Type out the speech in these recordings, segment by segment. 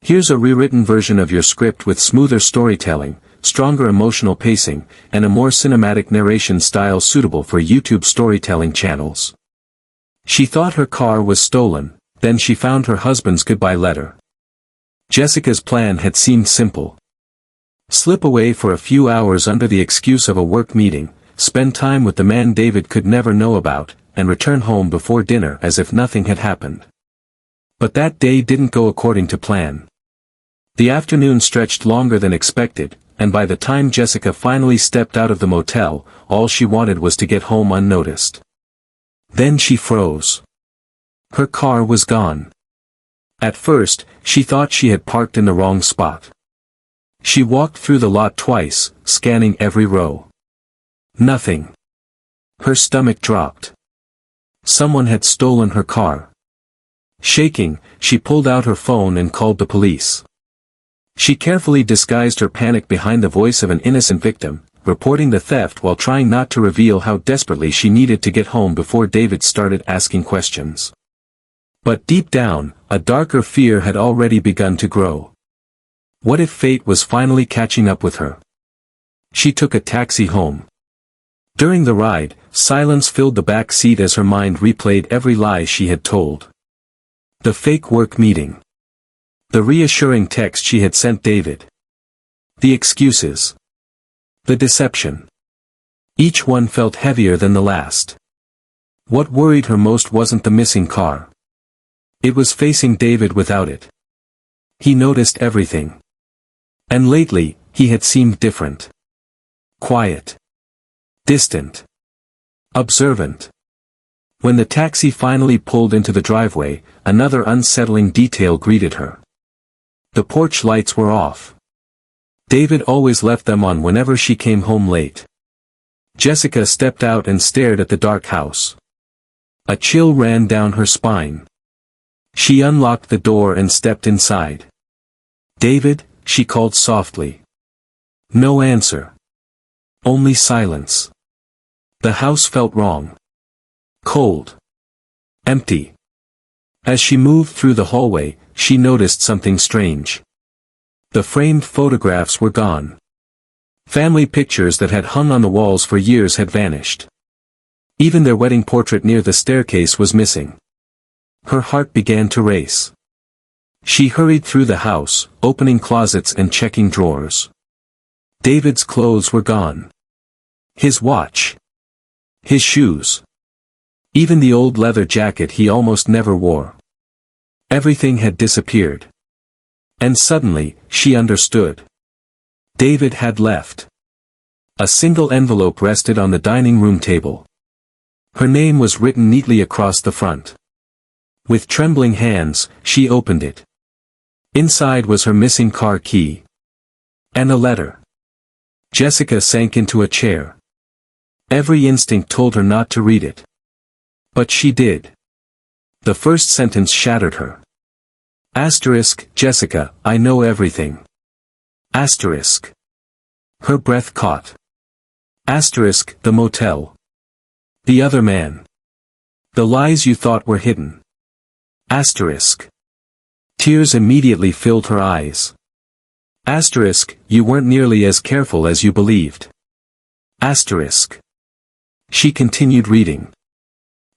Here's a rewritten version of your script with smoother storytelling, stronger emotional pacing, and a more cinematic narration style suitable for YouTube storytelling channels. She thought her car was stolen, then she found her husband's goodbye letter. Jessica's plan had seemed simple. Slip away for a few hours under the excuse of a work meeting, spend time with the man David could never know about, and return home before dinner as if nothing had happened. But that day didn't go according to plan. The afternoon stretched longer than expected, and by the time Jessica finally stepped out of the motel, all she wanted was to get home unnoticed. Then she froze. Her car was gone. At first, she thought she had parked in the wrong spot. She walked through the lot twice, scanning every row. Nothing. Her stomach dropped. Someone had stolen her car. Shaking, she pulled out her phone and called the police. She carefully disguised her panic behind the voice of an innocent victim, reporting the theft while trying not to reveal how desperately she needed to get home before David started asking questions. But deep down, a darker fear had already begun to grow. What if fate was finally catching up with her? She took a taxi home. During the ride, silence filled the back seat as her mind replayed every lie she had told. The fake work meeting. The reassuring text she had sent David. The excuses. The deception. Each one felt heavier than the last. What worried her most wasn't the missing car. It was facing David without it. He noticed everything. And lately, he had seemed different. Quiet. Distant. Observant. When the taxi finally pulled into the driveway, another unsettling detail greeted her. The porch lights were off. David always left them on whenever she came home late. Jessica stepped out and stared at the dark house. A chill ran down her spine. She unlocked the door and stepped inside. "David," she called softly. No answer. Only silence. The house felt wrong. Cold. Empty. As she moved through the hallway, she noticed something strange. The framed photographs were gone. Family pictures that had hung on the walls for years had vanished. Even their wedding portrait near the staircase was missing. Her heart began to race. She hurried through the house, opening closets and checking drawers. David's clothes were gone. His watch. His shoes. Even the old leather jacket he almost never wore. Everything had disappeared. And suddenly, she understood. David had left. A single envelope rested on the dining room table. Her name was written neatly across the front. With trembling hands, she opened it. Inside was her missing car key. And a letter. Jessica sank into a chair. Every instinct told her not to read it. But she did. The first sentence shattered her. Asterisk, Jessica, I know everything. Asterisk. Her breath caught. Asterisk, the motel. The other man. The lies you thought were hidden. Asterisk. Tears immediately filled her eyes. Asterisk, you weren't nearly as careful as you believed. Asterisk. She continued reading.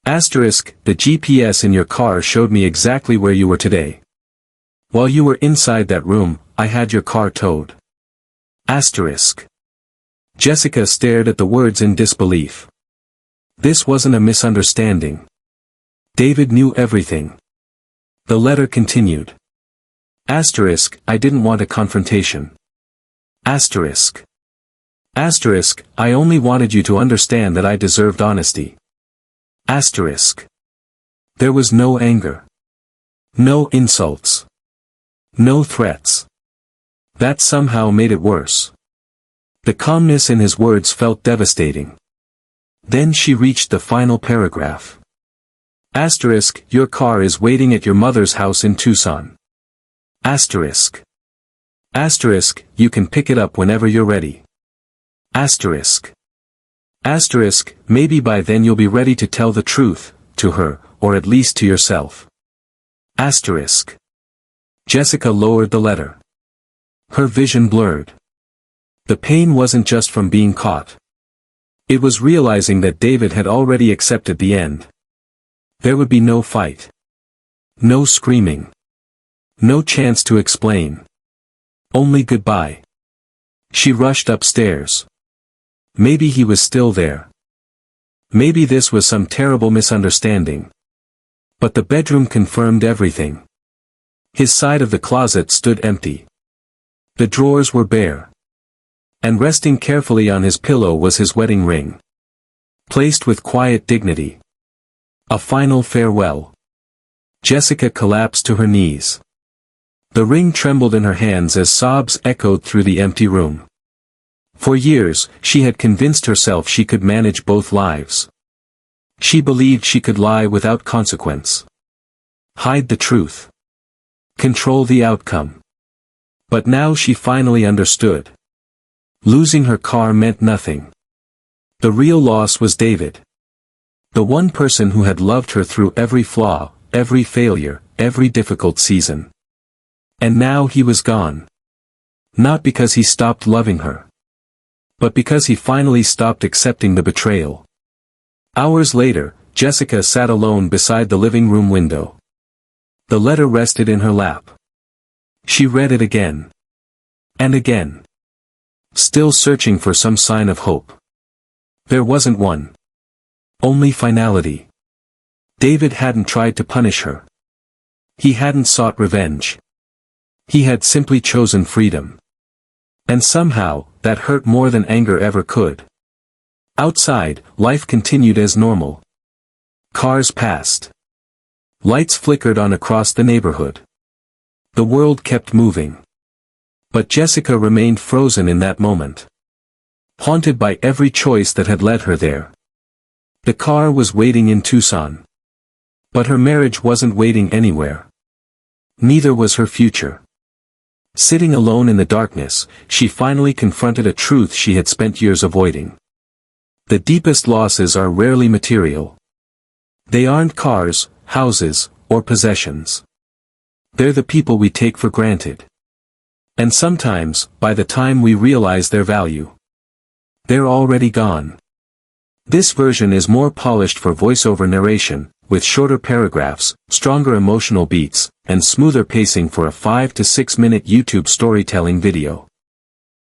Asterisk, the GPS in your car showed me exactly where you were today. While you were inside that room, I had your car towed. Asterisk. Jessica stared at the words in disbelief. This wasn't a misunderstanding. David knew everything. The letter continued. Asterisk, I didn't want a confrontation. Asterisk. Asterisk, I only wanted you to understand that I deserved honesty. Asterisk. There was no anger. No insults. No threats. That somehow made it worse. The calmness in his words felt devastating. Then she reached the final paragraph. Asterisk, your car is waiting at your mother's house in Tucson. Asterisk. Asterisk, you can pick it up whenever you're ready. Asterisk. Asterisk, maybe by then you'll be ready to tell the truth, to her, or at least to yourself. Asterisk. Jessica lowered the letter. Her vision blurred. The pain wasn't just from being caught. It was realizing that David had already accepted the end. There would be no fight. No screaming. No chance to explain. Only goodbye. She rushed upstairs. Maybe he was still there. Maybe this was some terrible misunderstanding. But the bedroom confirmed everything. His side of the closet stood empty. The drawers were bare. And resting carefully on his pillow was his wedding ring. Placed with quiet dignity. A final farewell. Jessica collapsed to her knees. The ring trembled in her hands as sobs echoed through the empty room. For years, she had convinced herself she could manage both lives. She believed she could lie without consequence. Hide the truth. Control the outcome. But now she finally understood. Losing her car meant nothing. The real loss was David. The one person who had loved her through every flaw, every failure, every difficult season. And now he was gone. Not because he stopped loving her. But because he finally stopped accepting the betrayal. Hours later, Jessica sat alone beside the living room window. The letter rested in her lap. She read it again. And again. Still searching for some sign of hope. There wasn't one. Only finality. David hadn't tried to punish her. He hadn't sought revenge. He had simply chosen freedom. And somehow, that hurt more than anger ever could. Outside, life continued as normal. Cars passed. Lights flickered on across the neighborhood. The world kept moving. But Jessica remained frozen in that moment. Haunted by every choice that had led her there. The car was waiting in Tucson. But her marriage wasn't waiting anywhere. Neither was her future. Sitting alone in the darkness, she finally confronted a truth she had spent years avoiding. The deepest losses are rarely material. They aren't cars, houses, or possessions. They're the people we take for granted. And sometimes, by the time we realize their value, they're already gone. This version is more polished for voiceover narration, with shorter paragraphs, stronger emotional beats, and smoother pacing for a 5 to 6 minute YouTube storytelling video.